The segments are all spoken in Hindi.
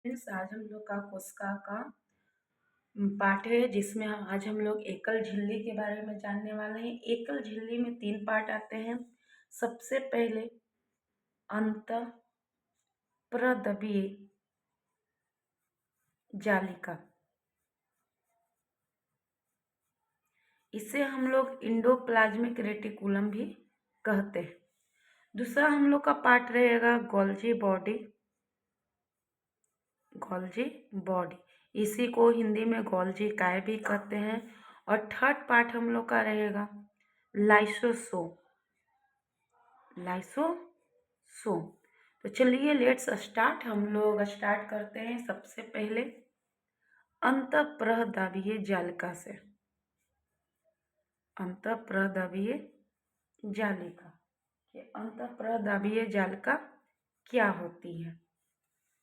आज हम लोग का कोशिका का पार्ट है जिसमें आज हम लोग एकल झिल्ली के बारे में जानने वाले हैं। एकल झिल्ली में 3 पार्ट आते हैं। सबसे पहले अंतःप्रद्रव्य जालिका, इसे हम लोग इंडोप्लाज्मिक रेटिकुलम भी कहते हैं। दूसरा हम लोग का पार्ट रहेगा गोल्जी बॉडी। गोल्जी बॉडी, इसी को हिंदी में गोल्जी काय भी कहते हैं। और थर्ड पार्ट हम लोग का रहेगा लाइसोसोम। लाइसोसोम। तो चलिए लेट्स स्टार्ट। हम लोग स्टार्ट करते हैं सबसे पहले अंतःप्रद्रव्य जालिका से। अंतःप्रद्रव्य जालिका, ये अंतःप्रद्रव्य जालिका क्या होती है,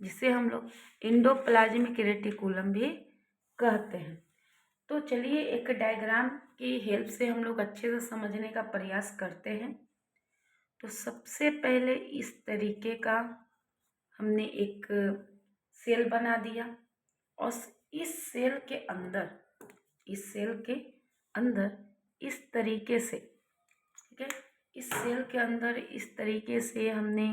जिसे हम लोग इंडोप्लाज्मिक रेटिकुलम भी कहते हैं। तो चलिए एक डायग्राम की हेल्प से हम लोग अच्छे से समझने का प्रयास करते हैं। तो सबसे पहले इस तरीके का हमने एक सेल बना दिया और इस सेल के अंदर इस तरीके से, ठीक है, इस सेल के अंदर इस तरीके से हमने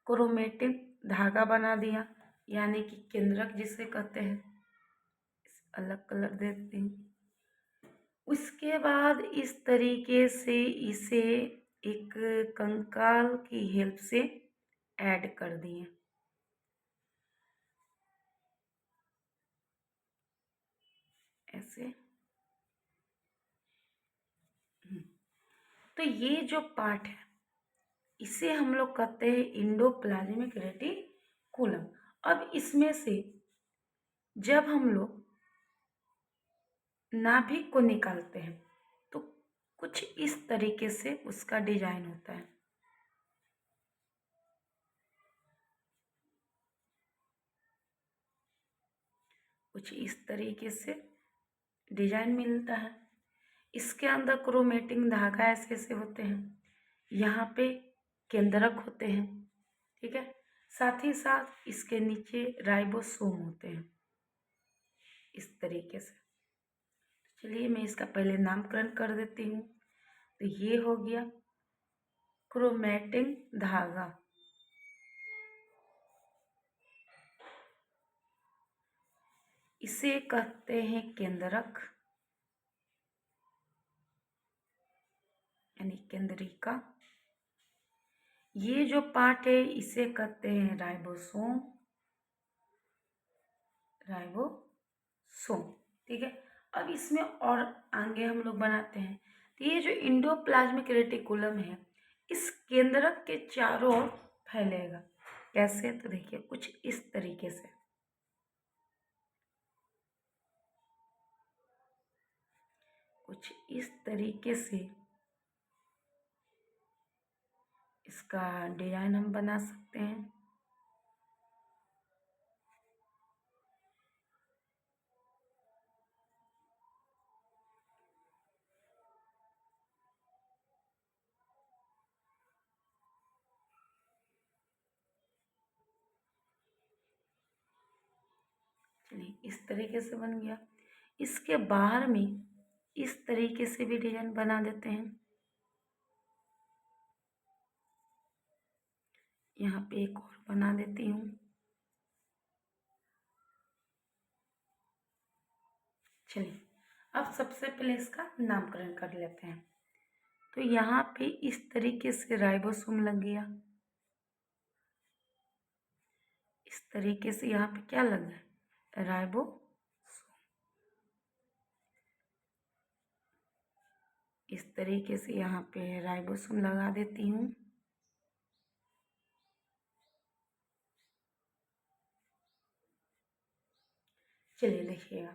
क्रोमेटिन धागा बना दिया, यानी कि केंद्रक जिसे कहते हैं। अलग कलर देते हैं। उसके बाद इस तरीके से इसे एक कंकाल की हेल्प से ऐड कर दिए। ऐसे तो ये जो पार्ट है इसे हम लोग कहते हैं इंडोप्लाज्मिक रेटिकुलम। अब इसमें से जब हम लोग नाभिक को निकालते हैं तो कुछ इस तरीके से उसका डिजाइन होता है। कुछ इस तरीके से डिजाइन मिलता है। इसके अंदर क्रोमेटिन धागा ऐसे ऐसे होते हैं, यहाँ पे केंद्रक होते हैं, ठीक है। साथ ही साथ इसके नीचे राइबोसोम होते हैं इस तरीके से। चलिए मैं इसका पहले नामकरण कर देती हूँ। तो ये हो गया क्रोमेटिन धागा, इसे कहते हैं केंद्रक यानी केंद्रिका। ये जो पार्ट है इसे कहते हैं राइबोसोम। राइबोसोम, ठीक है। अब इसमें और आगे हम लोग बनाते हैं। तो ये जो इंडोप्लाज्मिक रेटिकुलम है इस केंद्रक के चारों ओर फैलेगा। कैसे? तो देखिए कुछ इस तरीके से। कुछ इस तरीके से इसका डिजाइन हम बना सकते हैं। चलिए इस तरीके से बन गया। इसके बाहर में इस तरीके से भी डिजाइन बना देते हैं। यहाँ पे एक और बना देती हूँ। चलिए अब सबसे पहले इसका नामकरण कर लेते हैं। तो यहाँ पे इस तरीके से राइबोसोम लग गया। इस तरीके से यहाँ पे क्या लग गया? राइबोसोम। इस तरीके से यहाँ पे राइबोसोम लगा देती हूँ। चलिए लिखिएगा,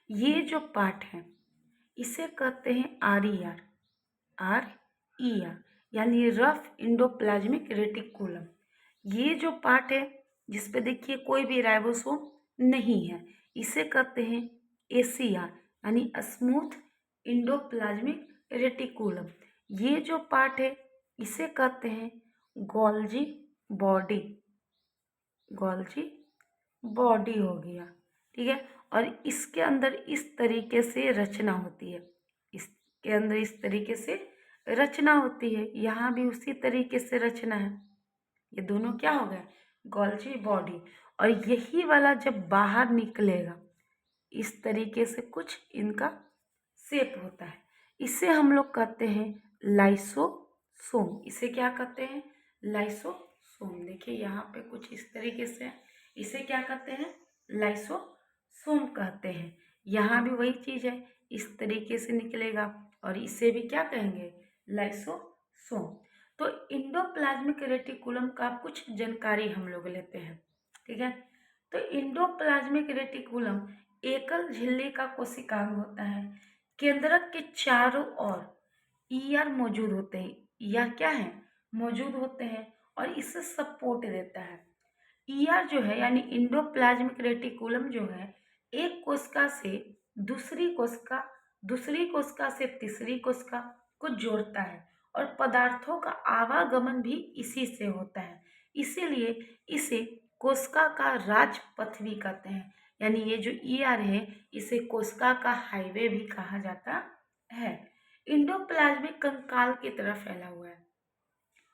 ये जो पार्ट है इसे कहते हैं RER। RER यानी रफ इंडोप्लाज्मिक रेटिकुलम। ये जो पार्ट है जिस पे देखिए कोई भी राइबोसोम नहीं है इसे कहते हैं ACR यानी स्मूथ इंडोप्लाज्मिक रेटिकुलम। ये जो पार्ट है इसे कहते हैं गोल्जी बॉडी। गोल्जी बॉडी हो गया, ठीक है। और इसके अंदर इस तरीके से रचना होती है, इसके अंदर इस तरीके से रचना होती है, यहाँ भी उसी तरीके से रचना है। ये दोनों क्या हो गए, गोल्जी बॉडी। और यही वाला जब बाहर निकलेगा इस तरीके से कुछ इनका शेप होता है, इसे हम लोग कहते हैं लाइसोसोम। इसे क्या कहते हैं, लाइसोसोम। देखिए यहाँ पे कुछ इस तरीके से है, इसे क्या कहते हैं, लाइसोसोम कहते हैं। यहाँ भी वही चीज़ है, इस तरीके से निकलेगा और इसे भी क्या कहेंगे, लाइसोसोम। तो इंडोप्लाज्मिक रेटिकुलम का कुछ जानकारी हम लोग लेते हैं, ठीक है। तो इंडोप्लाज्मिक रेटिकुलम एकल झिल्ली का कोशिकांग होता है। केंद्रक के चारों ओर ईआर मौजूद होते हैं, ईआर क्या है, मौजूद होते हैं और इसे सपोर्ट देता है। ईआर जो है यानी इंडोप्लाज्मिक रेटिकुलम जो है, एक कोशिका से दूसरी कोशिका से तीसरी कोशिका को जोड़ता है और पदार्थों का आवागमन भी इसी से होता है। इसीलिए इसे कोशिका का राजपथ भी कहते हैं। यानी ये जो ईआर है इसे कोशिका का हाईवे भी कहा जाता है। इंडोप्लाज्मिक कंकाल की तरह फैला हुआ है।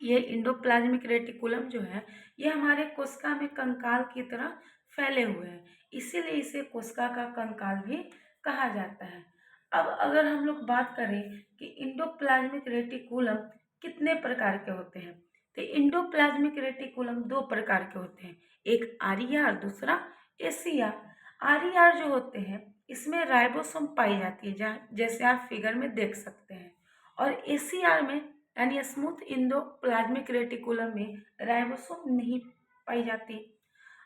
ये इंडोप्लाज्मिक रेटिकुलम जो है ये हमारे कोशिका में कंकाल की तरह फैले हुए हैं, इसीलिए इसे कोशिका का कंकाल भी कहा जाता है। अब अगर हम लोग बात करें कि इंडोप्लाज्मिक रेटिकुलम कितने प्रकार के होते हैं, तो इंडोप्लाज्मिक रेटिकुलम दो प्रकार के होते हैं, एक आरईआर, दूसरा एसीआर। आरईआर जो होते हैं इसमें राइबोसोम पाई जाती है, जैसे आप फिगर में देख सकते हैं। और एसीआर में यानी स्मूथ इंडोप्लाज्मिक रेटिकुलम में राइबोसोम नहीं पाई जाती।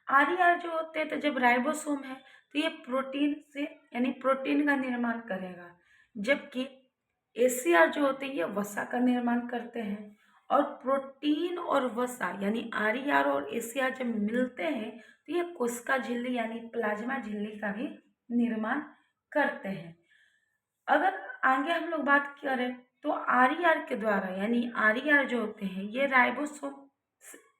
आरईआर जो होते हैं तो जब राइबोसोम है तो ये प्रोटीन से यानी प्रोटीन का निर्माण करेगा, जबकि एसीआर जो होते हैं ये वसा का निर्माण करते हैं। और प्रोटीन और वसा यानी आरईआर और एसीआर जब मिलते हैं तो ये कोशिका झिल्ली यानी प्लाज्मा झिल्ली का भी निर्माण करते हैं। अगर आगे हम लोग बात करें तो आरईआर के द्वारा यानी आरईआर जो होते हैं ये राइबोसोम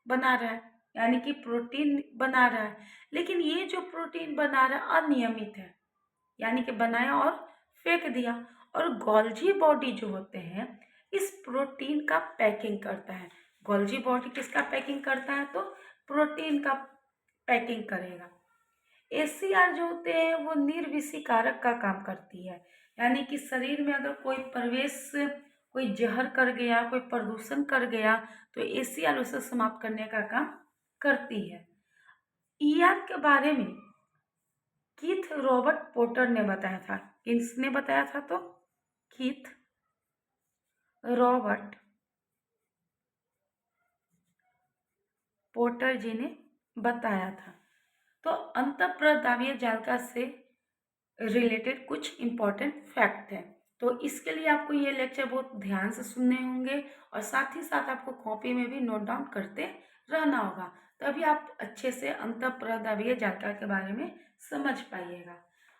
बना रहा है यानी कि प्रोटीन बना रहा है, लेकिन ये जो प्रोटीन बना रहा है अनियमित है, यानी कि बनाया और फेंक दिया। और गोल्जी बॉडी जो होते हैं इस प्रोटीन का पैकिंग करता है। गोल्जी बॉडी किसका पैकिंग करता है, तो प्रोटीन का पैकिंग करेगा। एसीआर जो होते हैं वो निर्विषीकारक का काम करती है, यानी कि शरीर में अगर कोई प्रवेश, कोई जहर कर गया, कोई प्रदूषण कर गया तो एसीआर उसे समाप्त करने का काम करती है। ईआर के बारे में कीथ रॉबर्ट पोटर ने बताया था। किसने बताया था, तो कीथ रॉबर्ट पोटर जी ने बताया था। तो अंतःप्रदावीय जालिका से रिलेटेड कुछ इम्पॉर्टेंट फैक्ट हैं, तो इसके लिए आपको ये लेक्चर बहुत ध्यान से सुनने होंगे और साथ ही साथ आपको कॉपी में भी नोट डाउन करते रहना होगा, तभी आप अच्छे से अंतःप्रदावीय जालिका के बारे में समझ पाइएगा।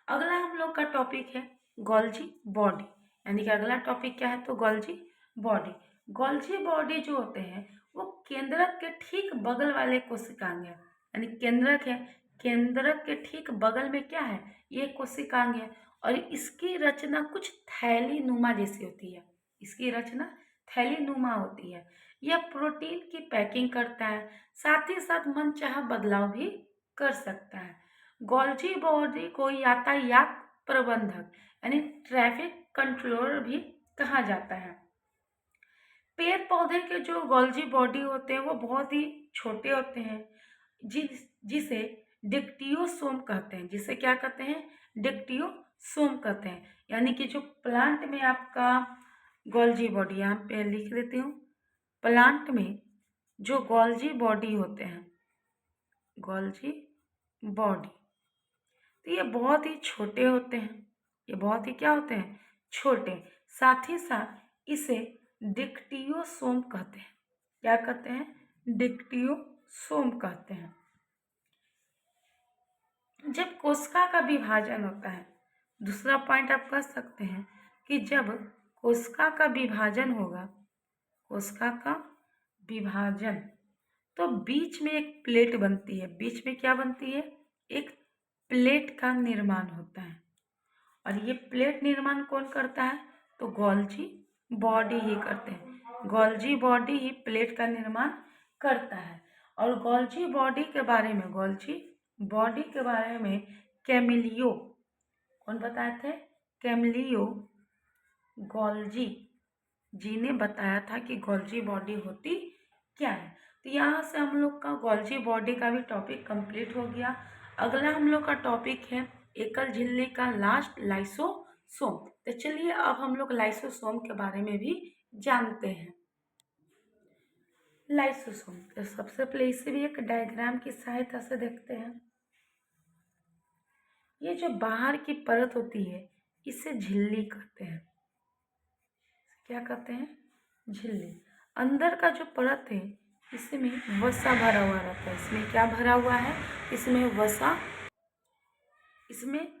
अगला हम लोग का टॉपिक है गोल्जी बॉडी, यानी कि अगला टॉपिक क्या है, तो गोल्जी बॉडी। गोल्जी बॉडी जो होते हैं वो केंद्रक के ठीक बगल वाले कोशिकांग है, यानी केंद्रक है, केंद्रक के ठीक बगल में क्या है, ये कोशिकांग है। और इसकी रचना कुछ थैली नुमा जैसी होती है, इसकी रचना थैली नुमा होती है। यह प्रोटीन की पैकिंग करता है, साथ ही साथ मनचाहा बदलाव भी कर सकता है। गोल्जी बॉडी को यातायात प्रबंधक यानी ट्रैफिक कंट्रोलर भी कहा जाता है। पेड़ पौधे के जो गोल्जी बॉडी होते हैं वो बहुत ही छोटे होते हैं, जिसे डिक्टियोसोम कहते हैं, जिसे क्या कहते हैं, डिक्टियोसोम कहते हैं। यानी कि जो प्लांट में आपका गोल्जी बॉडी, यहाँ पे लिख देती हूँ, प्लांट में जो गोल्जी बॉडी होते हैं, गोल्जी बॉडी, तो ये बहुत ही छोटे होते हैं, ये बहुत ही क्या होते हैं, छोटे। साथ ही साथ इसे डिक्टियोसोम कहते हैं, क्या कहते हैं, डिक्टियोसोम कहते हैं। जब कोशिका का विभाजन होता है, दूसरा पॉइंट आप कह सकते हैं कि जब कोशिका का विभाजन होगा, कोशिका का विभाजन तो बीच में एक प्लेट बनती है। बीच में क्या बनती है? एक प्लेट का निर्माण होता है। और ये प्लेट निर्माण कौन करता है? तो गोल्जी बॉडी ही करते हैं। गोल्जी बॉडी ही प्लेट का निर्माण करता है। और गोल्जी बॉडी के बारे में कैमिलियो कौन बताए थे? कैमिलियो गोल्जी जी ने बताया था कि गोल्जी बॉडी होती क्या है। तो यहाँ से हम लोग का गोल्जी बॉडी का भी टॉपिक कंप्लीट हो गया। अगला हम लोग का टॉपिक है एकल झिल्ली का लास्ट, लाइसोसोम। तो चलिए अब हम लोग लाइसोसोम के बारे में भी जानते हैं। लाइसोसोम, तो सबसे पहले इसे भी एक डायग्राम की सहायता से देखते हैं। ये जो बाहर की परत होती है इसे झिल्ली कहते हैं। क्या कहते हैं? झिल्ली। अंदर का जो परत है इसमें वसा भरा हुआ रहता है। इसमें क्या भरा हुआ है? इसमें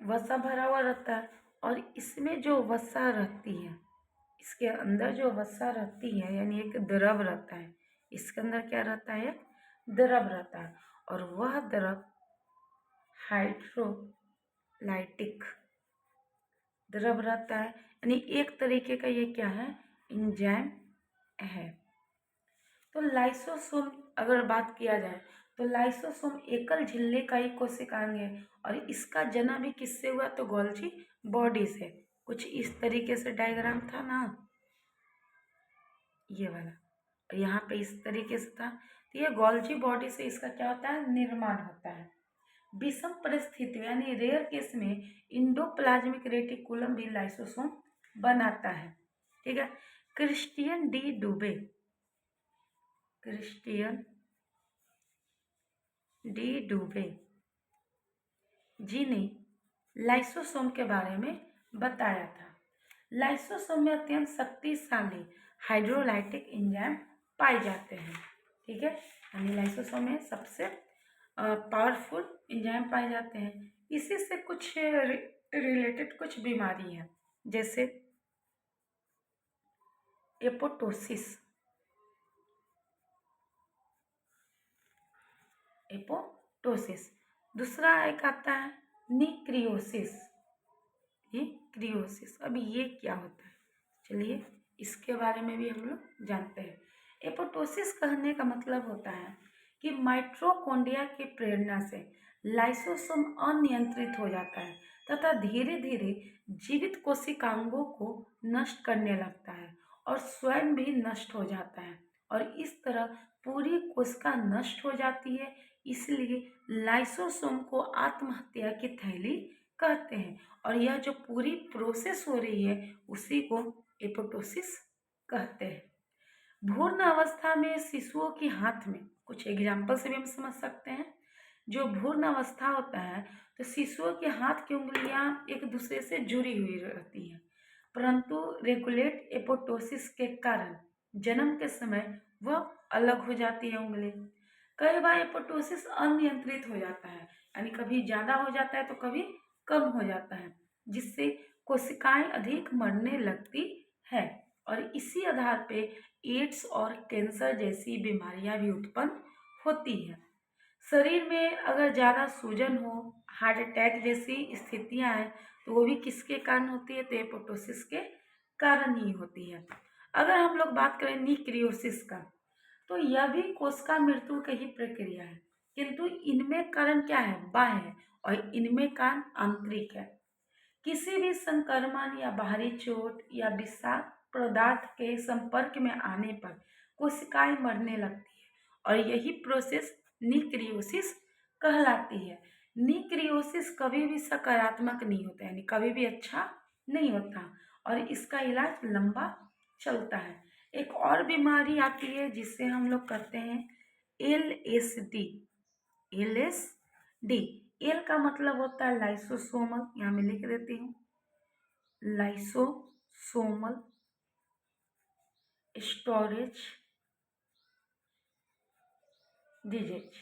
वसा भरा हुआ रहता है। और इसमें जो वसा रहती है, इसके अंदर जो वसा रहती है यानी एक द्रव रहता है। इसके अंदर क्या रहता है? द्रव रहता है। और वह द्रव हाइड्रोलाइटिक द्रव रहता है। यानी एक तरीके का ये क्या है? एंजाइम है। तो लाइसोसोम अगर बात किया जाए तो लाइसोसोम एकल झिल्ली का ही कोशिकांग है। और इसका जन्म भी किससे हुआ? तो गोल्जी बॉडी से। कुछ इस तरीके से डायग्राम था ना, ये वाला, और यहाँ पे इस तरीके से था। तो ये गोल्जी बॉडी से इसका क्या होता है? निर्माण होता है। विषम परिस्थिति यानी रेयर केस में इंडोप्लाज्मिक रेटिकुलम भी लाइसोसोम बनाता है। ठीक है। क्रिस्टियन डी डुबे जी ने लाइसोसोम के बारे में बताया था। लाइसोसोम में अत्यंत शक्तिशाली हाइड्रोलाइटिक एंजाइम पाए जाते हैं। ठीक है। यानी लाइसोसोम में सबसे पावरफुल एंजाइम पाए जाते हैं। इसी से कुछ रिलेटेड कुछ बीमारी है, जैसे एपोटोसिस। दूसरा एक आता है निक्रियोसिस। अब ये क्या होता है? चलिए इसके बारे में भी हम लोग जानते हैं। एपोटोसिस कहने का मतलब होता है कि माइटोकॉन्ड्रिया की प्रेरणा से लाइसोसोम अनियंत्रित हो जाता है तथा धीरे धीरे जीवित कोशिकांगों को नष्ट करने लगता है और स्वयं भी नष्ट हो जाता है। और इस तरह पूरी कोशिका नष्ट हो जाती है। इसलिए लाइसोसोम को आत्महत्या की थैली कहते हैं। और यह जो पूरी प्रोसेस हो रही है उसी को एपोटोसिस कहते हैं। भ्रूण अवस्था में शिशुओं के हाथ में, कुछ एग्जाम्पल से भी हम समझ सकते हैं। जो भ्रूण अवस्था होता है तो शिशुओं के हाथ की उंगलियां एक दूसरे से जुड़ी हुई रहती हैं, परंतु रेगुलेट एपोटोसिस के कारण जन्म के समय वह अलग हो जाती है उंगली। कई बार एपोटोसिस अनियंत्रित हो जाता है, यानी कभी ज़्यादा हो जाता है तो कभी कम हो जाता है, जिससे कोशिकाएं अधिक मरने लगती है। और इसी आधार पे एड्स और कैंसर जैसी बीमारियां भी उत्पन्न होती है। शरीर में अगर ज़्यादा सूजन हो, हार्ट अटैक जैसी स्थितियां हैं तो वो भी किसके कारण होती है? तो एपोटोसिस के कारण ही होती है। अगर हम लोग बात करें निक्रियोसिस का, तो यह भी कोशिका मृत्यु की ही प्रक्रिया है, किंतु इनमें कारण क्या है? बाह्य, और इनमें कारण आंतरिक है। किसी भी संक्रमण या बाहरी चोट या विषाक्त पदार्थ के संपर्क में आने पर कोशिकाएं मरने लगती है और यही प्रोसेस निक्रियोसिस कहलाती है। निक्रियोसिस कभी भी सकारात्मक नहीं होता, यानी कभी भी अच्छा नहीं होता, और इसका इलाज लंबा चलता है। एक और बीमारी आती है जिससे हम लोग कहते हैं LSD। एल का मतलब होता है लाइसोसोमल, यहाँ मैं लिख देती हूँ, लाइसोसोमल स्टोरेज डिजीज।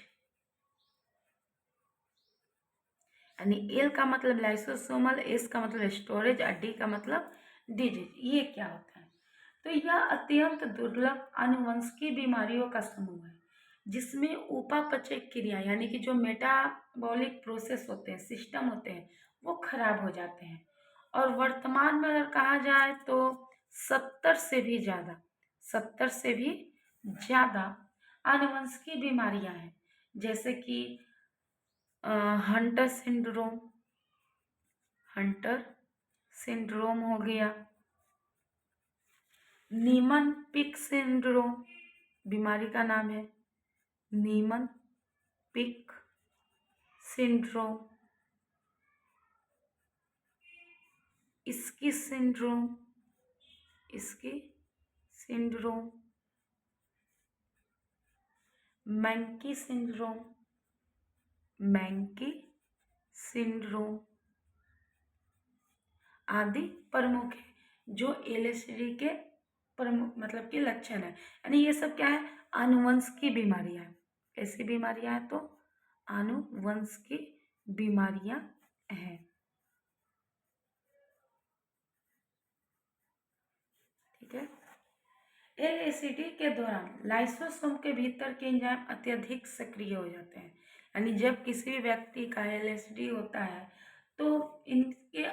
यानी एल का मतलब लाइसोसोमल, एस का मतलब स्टोरेज और डी का मतलब डिजीज। ये क्या होता है? तो यह अत्यंत दुर्लभ आनुवंशिकी बीमारियों का समूह है जिसमें उपापचय क्रिया यानी कि जो मेटाबॉलिक प्रोसेस होते हैं, सिस्टम होते हैं, वो खराब हो जाते हैं। और वर्तमान में अगर कहा जाए तो 70 से भी ज़्यादा आनुवंशिक बीमारियां हैं, जैसे कि हंटर सिंड्रोम, हंटर सिंड्रोम हो गया, नीमन पिक सिंड्रोम बीमारी का नाम है, नीमन पिक सिंड्रोम, इसकी सिंड्रोम, इसकी सिंड्रोम, मैंकी सिंड्रोम, मैंकी सिंड्रोम आदि प्रमुख है जो एलएसडी के प्रमुख मतलब के लक्षण है। यानी ये सब क्या है, आनुवंशिक बीमारियां हैं। कैसी बीमारियां हैं तो आनुवंशिक बीमारियां हैं। ठीक है। एलएसडी के दौरान लाइसोसोम के भीतर के एंजाइम अत्यधिक सक्रिय हो जाते हैं। यानी जब किसी भी व्यक्ति का एलएसडी होता है तो इनके